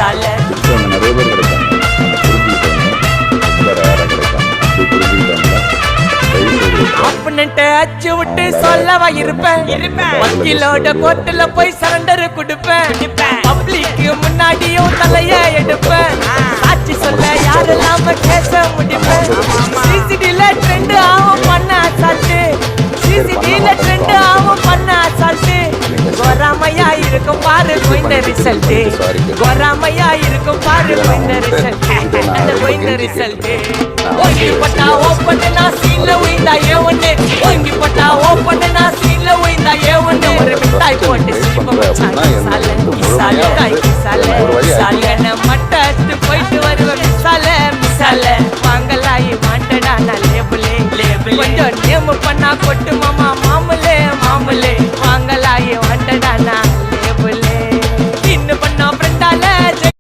கிசால நிறைய பேர் கிடைக்காங்க, ரொம்ப ரேராக கிடைக்காங்க. அப்படி புரிஞ்சுக்கிட்டாங்கன்னா அப்பன்ட்டு அச்சு விட்டு சொல்லவா இருப்பேன் வக்கீலோட கோர்ட்டுல போய் சரண்டர் கொடுப்பேன் பப்ளிக்கு முன்னாடியும் தலைய எடுப்பேன் சாட்சி சொல்ல யாரெல்லாம கேச முடிப்பேன் சிசிடில ட்ரெண்ட் ஆகும் பண்ண அசால்ட்டு சிசிடில ட்ரெண்ட் ஆகும் பண்ண அசால்ட்டு கோராமையா இருக்கும் பாரு கோயிந்த ரிசல்ட் கோராமையா இருக்கும் பாரு கோயிந்த ரிசல்ட் அந்த கோயிந்த ரிசல்ட் ஓங்கி பட்டா ஓப்பன் நான் சீன்ல உயிந்தா ஏவண்ணே ஓங்கி பட்டா ஓப்பன் நான் சீன்ல உயிந்தா ஏவண்ணே ஒரு மிட்டாய் போட்டு சிரிப்ப மச்சான் கிசால கிசால கிசால